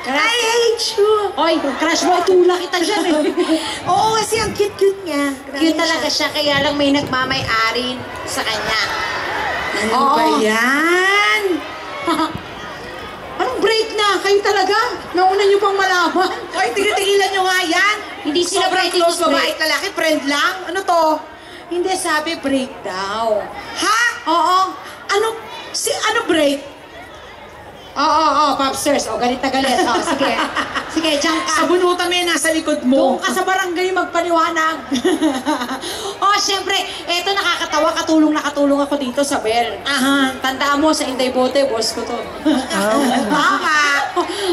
I hate you! Oy, crush mo, itula kita dyan eh. Oo, kasi ang cute-cute niya. Cute talaga siya, kaya lang may nagmamay-arin sa kanya. Ano ba yan? Anong break na? Kayo talaga? Nauna niyo pang malaman. Oy, tigil-tigilan nyo nga yan. Hindi sila Sobrang break, close, break. babae at lalaki, friend lang. Ano to? Hindi, sabi break daw. Ha? Oo. Ano break? Oo, Popsters. O, galit na galit. O, sige. Sige, diyan ka. Sa bunutan mo yan, nasa likod mo. Doon ka sa barangay magpaliwanag. Siyempre, eto nakakatawa, katulong ako dito sa Bell. Aha. Tandaan mo, sa Inday Bote, boss ko to. Tama.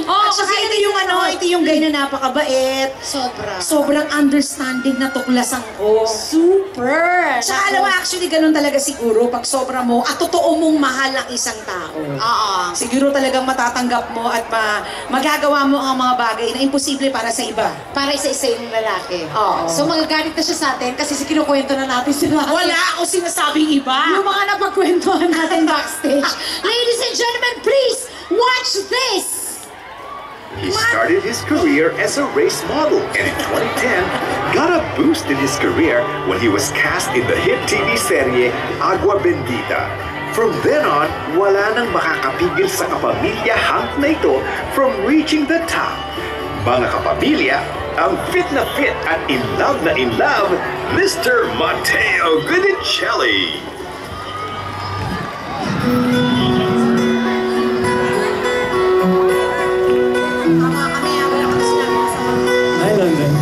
At saka ito yung guy na napakabait. Sobra. Sobrang understanding na tuklasan ko. Super! Tsaka alam mo, actually, ganun talaga siguro pag sobra mo at totoo mong mahal ang isang tao. Oo. Siguro talagang matatanggap mo at magagawa mo ang mga bagay na imposible para sa iba. Para isa-isa yung lalaki. Oo. So magagalit na siya sa atin kasi kinukwento na natin sila. Wala ako sinasabing iba. Yung mga napagkwentuhan natin backstage. Ladies and gentlemen, please watch this! He started his career as a race model and in 2010 got a boost in his career when he was cast in the hit TV serye Agua Bendita. From then on, wala nang makakapigil sa kapamilya hunk na ito from reaching the top. Mga kapamilya, ang fit na fit at in love na in love, Mr. Mateo Guidicelli. Hi, London.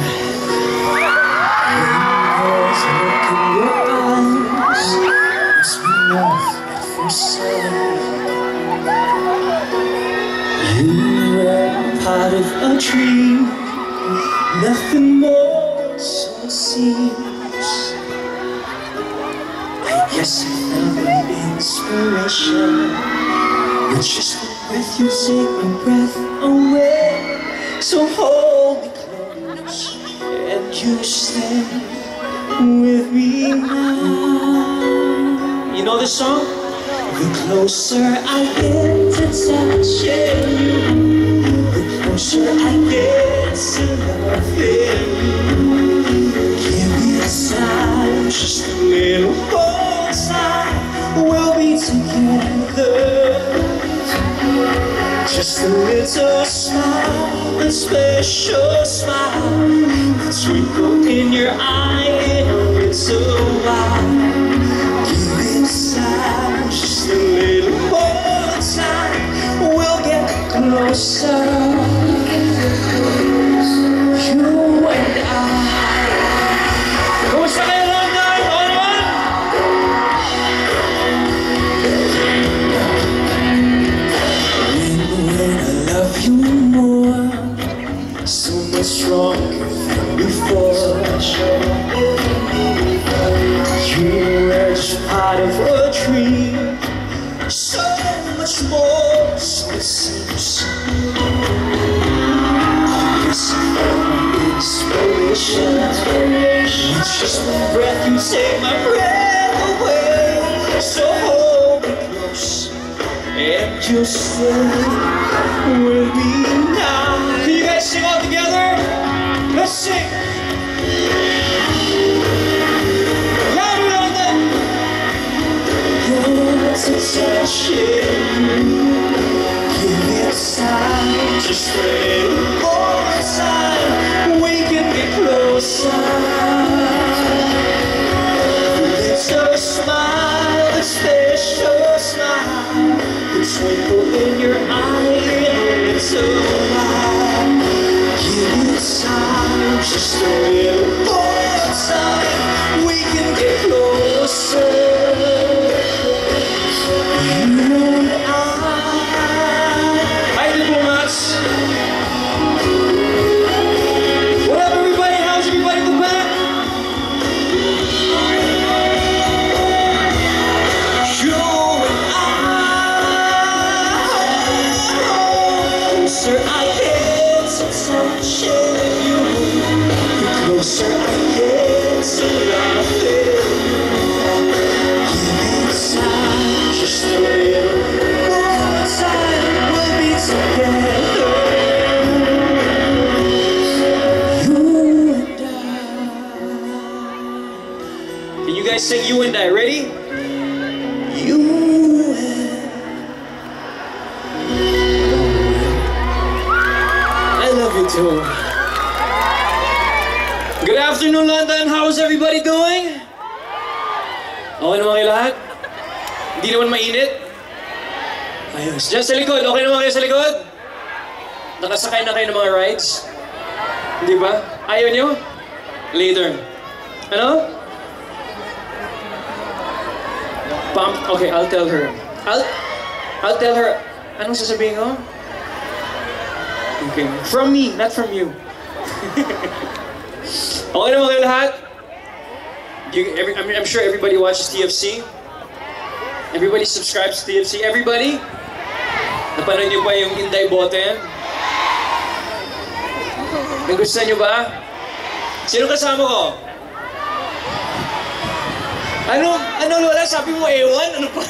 You were part of a dream, nothing more, so it seems. I guess I found an inspiration, with just the breath you take my breath away. So hold me close, and you stand with me now. You know this song? The closer I get to touching you, the closer I get to loving you. Give me time, just a little more time. We'll be together. Just a little smile, a special smile, the twinkle in your eye in a little while. Give it time, just a little more time. We'll get closer, you and I. Kumusta kayo lang guys? All one? When I love you more, so much stronger than before. You were just part of a dream, so much more, so it seems. I guess I found inspiration. It's just one breath, you take my breath away. So hold me close, and you stay with me now. Can you guys sing all together? Let's sing. Louder than that. Yes, it's touching you. Give it time, just a little more time. We can get closer. It's a smile, a special smile, the twinkle in your eye, and it's a while. Give it time, just a little more time. We can get closer. You and I. Hi, diplomats. What up, everybody? How's everybody in the back? You and I. Closer I get to touching you, the closer I get to loving you. Give me time, just a little more time. We'll be together. So, good afternoon, London. How's everybody doing? Okay naman kayo lahat? Hindi naman mainit? Ayos. Diyan sa likod, okay naman kayo sa likod? Nakasakay na kayo ng mga rides? Hindi ba? Ayaw nyo? Later. Ano? Pump? Okay, I'll tell her. I'll tell her. Anong sasabihin ko? Okay. From me, not from you. Okay naman kayo lahat? I'm sure everybody watches TFC. Everybody subscribes to TFC. Everybody? Napanood niyo ba yung Inday Bote? Nagustuhan niyo ba? Sino kasama ko? Ano Lola? Sabi mo ewan? Ano pa?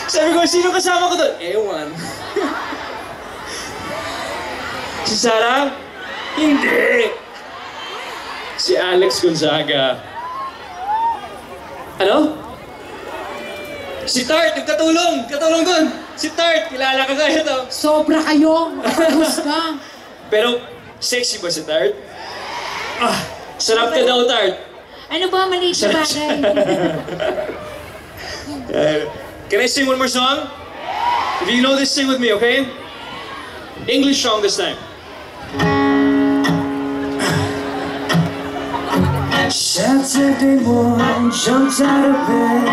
Sabi ko, sino kasama ko doon? Ewan. Si Sarah? Hindi. Si Alex Gonzaga. Ano? Si Tart, yung katulong doon. Si Tart, kilala ka kaya to. Sobra kayo. Husga. Pero, sexy ba si Tart? Ah, sarap ka daw, Tart. Ano ba maliit na bagay? Can I sing one more song? If you know this, sing with me, okay? English song this time. Saturday morning, jumped out of bed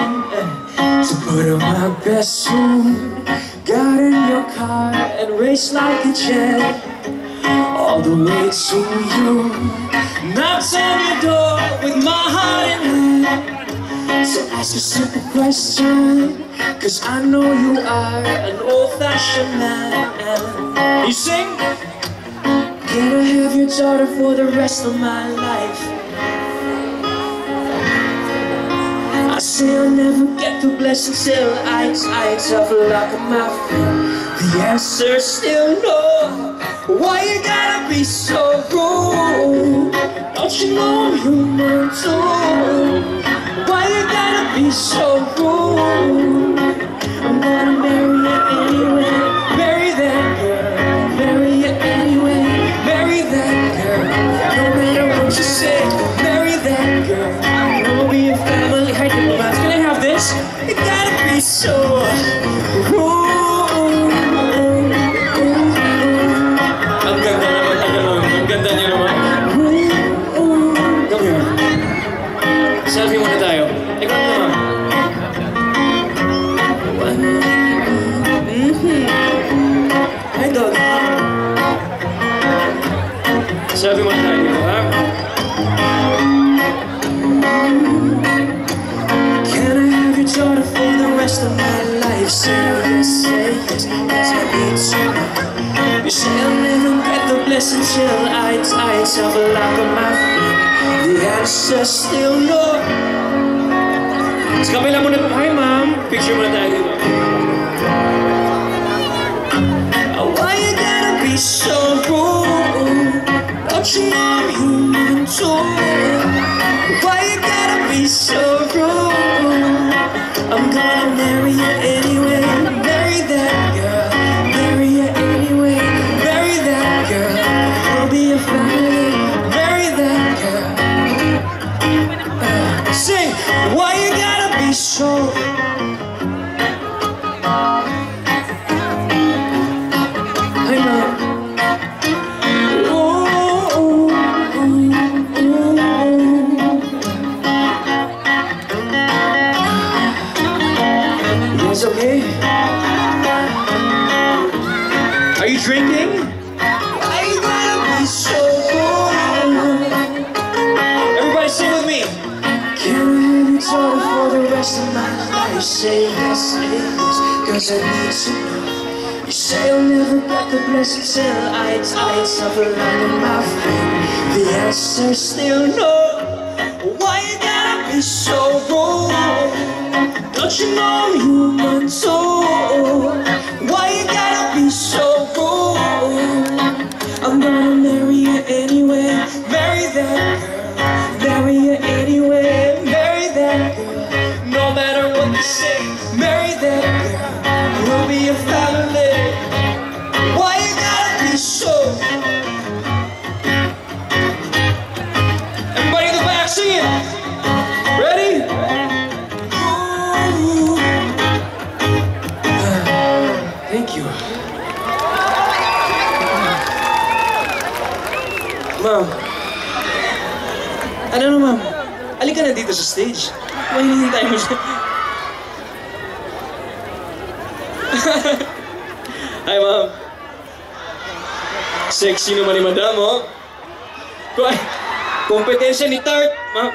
to put on my best suit. Got in your car and raced like a jet all the way to you. Knocked on your door with my heart in hand. So ask a simple question, 'cause I know you are an old-fashioned man. You sing? Can I have your daughter for the rest of my life? I say I'll never get the blessing till I tough luck of my feet. The answer's still no. Why you gotta be so rude? Don't you know I'm human too? Why you gotta be so rude? I'm gonna marry you anyway. Marry that girl. Marry you anyway. Marry that girl. No matter what you say. Marry that girl. We'll be a family. Hey, diplomats, can I have this? You gotta be so rude. Ang ganda naman, ang ganda niyo naman. Come here. Selfie muna tayo. Ikaw naman. Hi, dog. Selfie muna tayo, ha? Can I have your daughter for the rest of my life? Say yes, yes, I need to. You say I'll never get the blessing till I tough luck on my feet. The answer's still no. Sa kapila muna. Hi, ma'am. Picture muna tayo dito. Why you gotta be so rude? Don't you know I'm human too? Why you gotta be so rude? I'm gonna marry you anyway. Marry that girl. Marry you anyway. Marry that girl. We'll be a family. Marry that girl. Sing. Why you gotta be so? Hey, mom. It's okay. Are you drinking? Why you gotta be so rude? Everybody sing with me. Can I have your daughter for the rest of my life? Say yes, 'cause I need to know. You say I'll never get the blessing till I suffer like a my friend. The answer's still no. Why you gotta be so rude? Don't you know I'm human too? Why you gotta be so rude? I'm gonna marry you anyway. Marry that girl. Marry you anyway. Marry that girl. No matter what you say. Marry that girl. We'll be a family. Why you gotta be so Ma'am. Ano na, ma'am? Alika na dito sa stage. Mahinihintay mo siya. Hi, ma'am. Sexy naman ni madam, oh. Kompetensya ni Tart. Ma'am,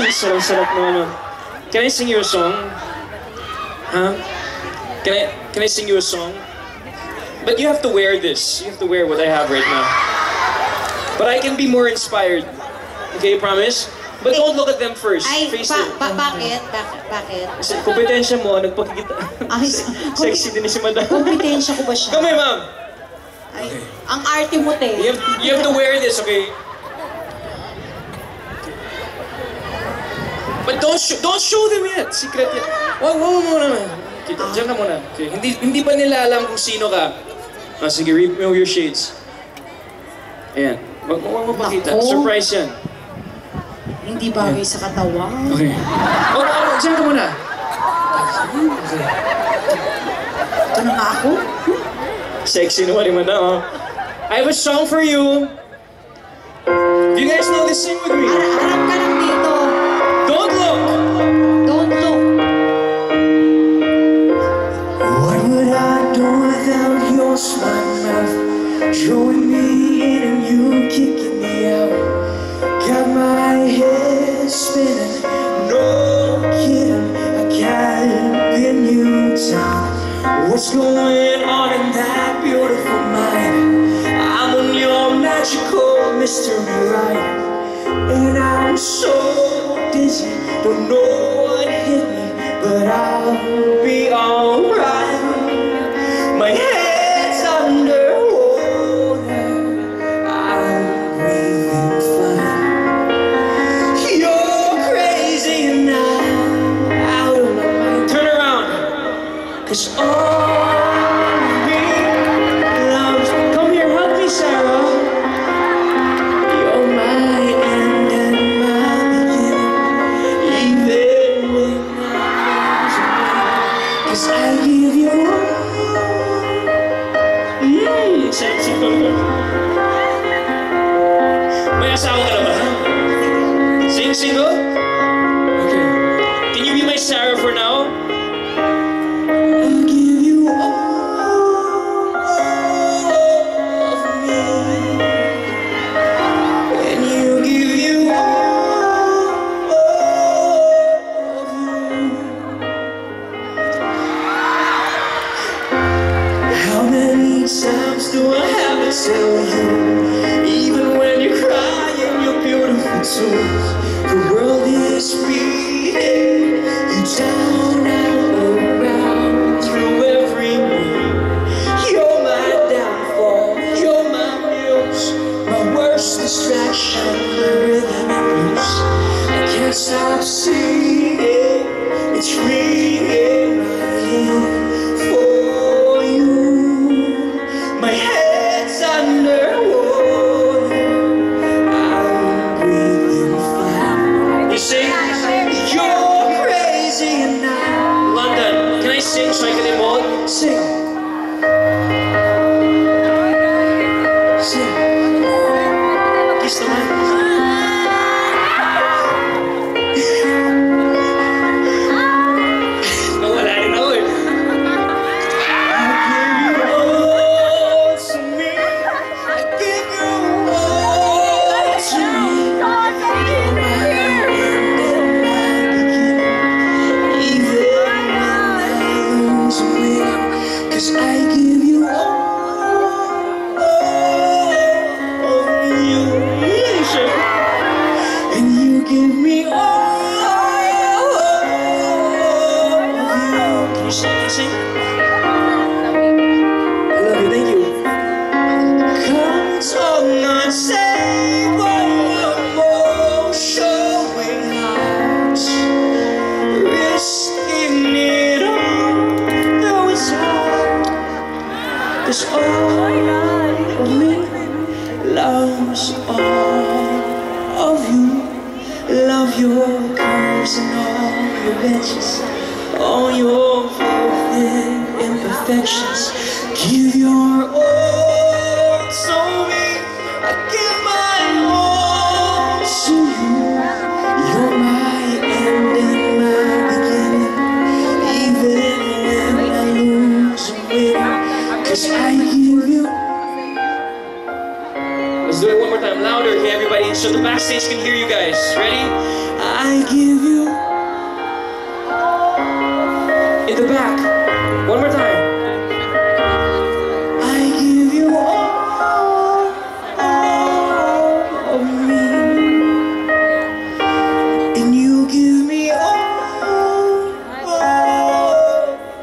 sarap-sarap naman, ma'am. Can I sing you a song? Huh? Can I sing you a song? But you have to wear this. You have to wear what I have right now. But I can be more inspired. Okay, promise? But don't look at them first. Ay, Face them. bakit? Bakit? Kasi kompetensya mo, nagpakikita. Ay, Sexy din si madam. kompetensya ko ba siya? Come here, ma'am. Ay, ang arte mo, te. You have to wear this, okay? But don't show them yet. Secret yet. Wag muna. Okay, diyan na muna. Okay. Hindi pa nila alam kung sino ka. Sige, remove your shades. Ayan. Wag mo pakita. Nako. Surprise yan. Hindi bagay sa katawan. Okay. Diyan ka muna. Okay. Ito na nga ako. Sexy naman ni madam, oh. I have a song for you. Do you guys know this? Sing with me. Harap ka lang dito. Don't look. Don't look. What would I do without your smart mouth? Drawing me in and you kicking me out. Got my head spinning, no kidding, I can't pin you down. What's going on in that beautiful mind? I'm on your magical mystery ride, and I'm so dizzy, don't know what hit me, but I'll be alright. My head's underwater, I'm breathing fine. You're crazy and I'm out of my mind. Turn around. 'Cause all me loves. Come here, help me, Sarah. You're my end and my beginning, even when I was away. 'Cause I give you all. Sexy pa ba? May asawa ka na ba? Single? Okay. Can you be my Sarah for now? I'll give you all of me, and you give you all of you. How many times do I have to tell you? Even when you're crying, you're beautiful too. The world is beating you down and around through every move. You're my downfall, you're my muse, my worst distraction, the rhythm and blues. I can't stop singing, it's ringing right here for you. My head's underwater, I'm breathing fine. You sing? You're crazy and I'm London, can I sing so I can emote? sing. Sing. Kiss naman. Nawala rin ako eh. Cause I give you all of you, and you give me all of you. Can you sing? I love you, thank you. Come talk, not say what you're more showing hearts, risking it all, though it's hard. 'Cause all of me loves all of you. Love your curves and all your edges, all your perfect imperfections. Give your all to me. I give my Let's do it one more time, louder, okay, everybody, so the backstage can hear you guys. Ready? I give you In the back. One more time. I give you all of me, and you give me all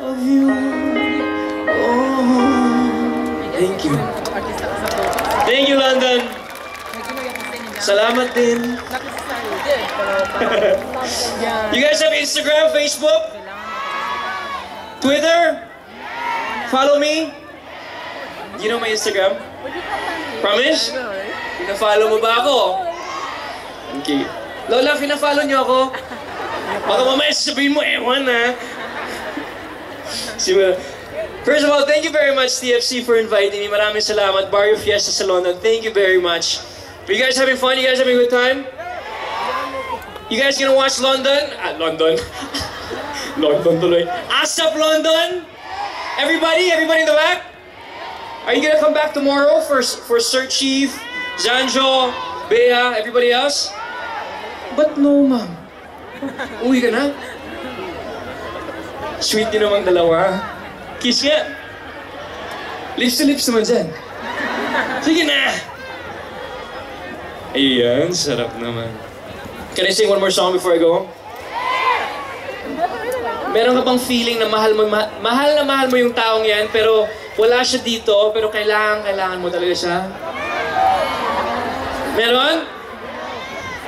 of you. Oh. Thank you. Thank you, London. Salamat din. You guys have Instagram, Facebook, Twitter? Follow me? You know my Instagram? Promise? Pina-follow mo ba ako? Okay. Lola, pina-follow niyo ako? Baka mamaya sasabihin mo, ewan ha? First of all, thank you very much, TFC, for inviting me. Maraming salamat. Barrio Fiesta sa London. Thank you very much. Are you guys having fun? You guys having a good time? You guys gonna watch London? London. London tuloy. ASAP London? Everybody in the back? Are you gonna come back tomorrow for Sir Chief, Zanjo, Bea, everybody else? But no, ma'am. Uwi ka na? Sweet din namang dalawa. Kiss nga. Lips to lips naman dyan. Sige na. Ayan, sarap naman. Can I sing one more song before I go home? Meron ka bang feeling na mahal na mahal mo yung taong yan, pero wala siya dito, pero kailangan mo talaga siya? Meron?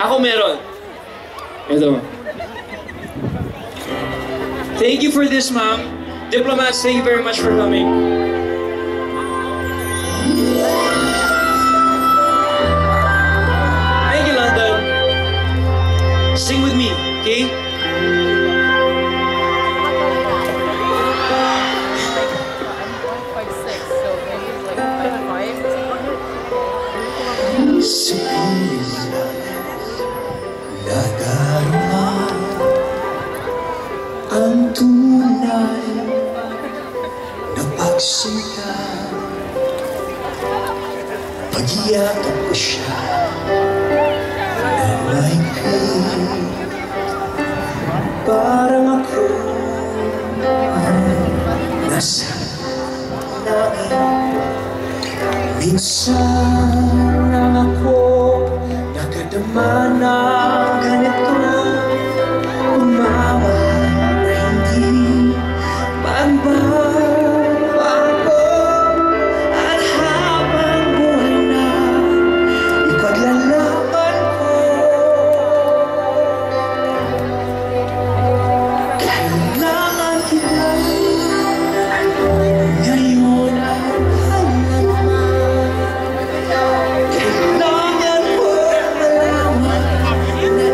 Ako meron. Ito. Thank you for this, ma'am. Diplomats, thank you very much for coming. Thank you, London. Sing with me, okay? Nadarama ang tunay na pagsinta. Pag-iyakap ko siya na maikli, parang ako nasa langit. Minsan lang ako nakadama ng ganito, umaway na hindi magbabago, at habang buhay na ipaglalaban ko. Kailangan kita ngayon at kailangan ko malaman na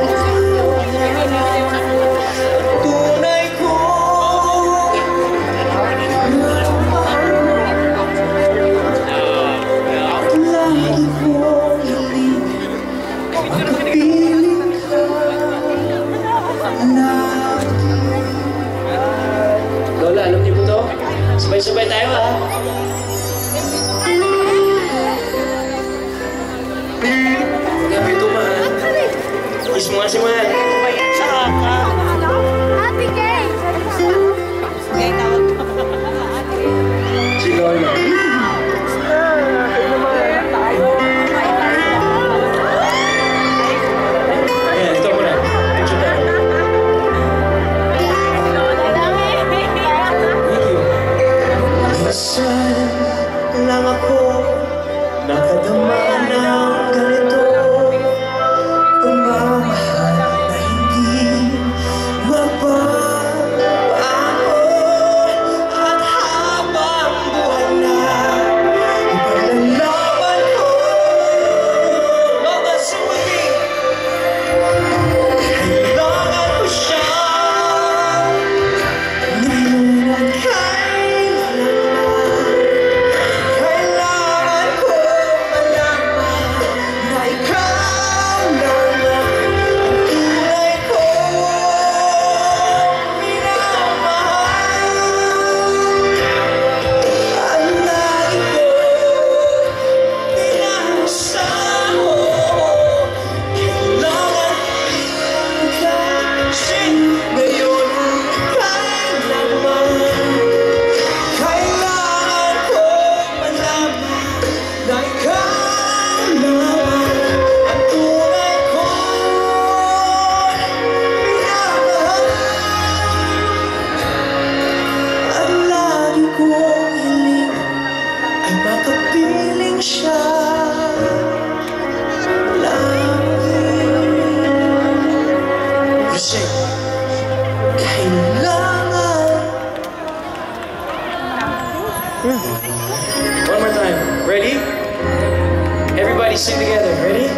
Everybody sing together. Ready?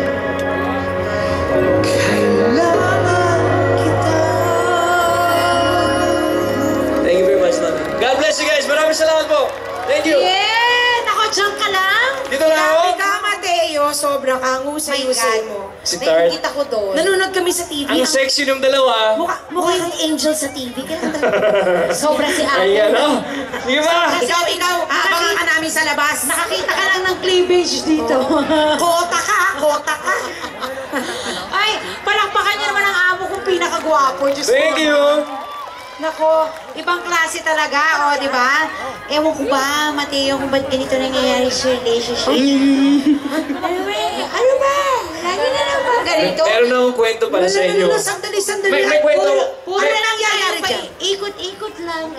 Kailangan kita. Thank you very much, Mami. God bless you guys. Maraming salamat po. Thank you. Yeah! Nako, dyan ka lang. Dito na ako. Grabe ka, Mateo. Sobra kang husay-husay mo. Si Tart. Nakikita ko doon. Nanonood kami sa TV. Ang sexy ng dalawa. Mukha kang angel sa TV. Sobra si Ate. Ayan, oh. Sige ba? Ikaw, abangan ka namin sa labas. Nakakita ka lang ng cleavage dito. Kota ka. Ay, palakpakan niya naman ang amo kong pinakagwapo. Diyos ko. Thank you. Nako, ibang klase talaga, di ba? Ewan ko ba, Mateo, kung ba't ganito nangyayari sa relationship? Ano ba? Lagi na lang ba ganito? Meron na akong kwento para sa inyo. Sandali. May kwento. Puro Ano lang nangyayari dyan? Ikot-ikot lang.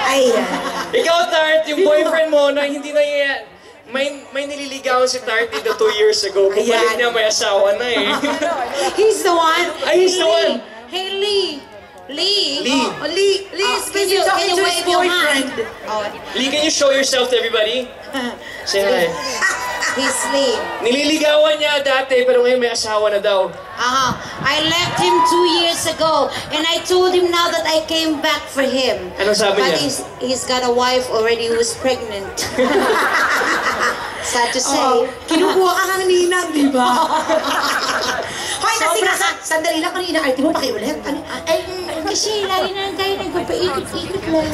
Ay, Ikaw, Tart, yung boyfriend mo na hindi na may nililigawan si Tart dito 2 years ago. Kapalit Ayan. niya may asawa na eh. He's the one. Ay, he's the one. Hey, Lee. Lee. Lee. Liz, Can you talking to his wave your boyfriend. hand? Lee, can you show yourself to everybody? Say hi. He's Lee. Nililigawan niya dati pero ngayon may asawa na daw. I left him 2 years ago, and I told him now that I came back for him. Anong sabi But niya? he's got a wife already who's pregnant. Sad to say. Kinukuha ka ng ninang, di ba? Hoy, Sobra kasi sandali lang kanina. Arte mo, pakiulit. Ay, kasi lagi na lang tayo nagpapaikot-ikot lang.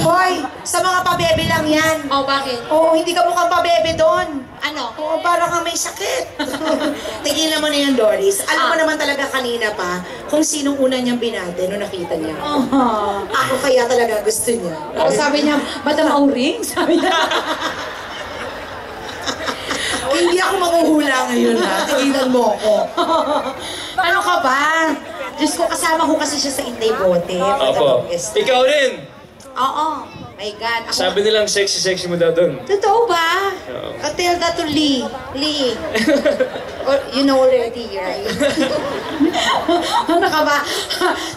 Hoy, sa mga pabebe lang yan. Oh, bakit? Oo, hindi ka mukhang pabebe doon. Ano? Oo, parang kang may sakit. Tigilan mo na yan, Doris. Alam mo naman talaga kanina pa kung sinong una niyang binate nung nakita niya. Ako kaya talaga gusto niya. Sabi niya, Madam Auring? Sabi niya. Hindi ako maguhula ngayon, ha? Tigilan mo ako. Ano ka ba? Diyos ko, kasama ko kasi siya sa Inday Bote. Opo. Ikaw rin. Oo. My God. Ako, Sabi nilang sexy mo daw doon. totoo ba? Oo. Tell that to Lee. Lee. Or, you know already, right? Ano ka ba?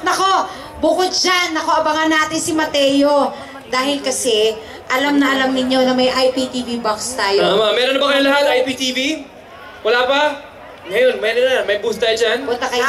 Nako, bukod dyan, abangan natin si Mateo. Dahil kasi, alam na alam ninyo na may IPTV box tayo. Tama. Meron na ba kayo lahat? IPTV? Wala pa? Ngayon, meron na. May booth tayo dyan. Punta kayo.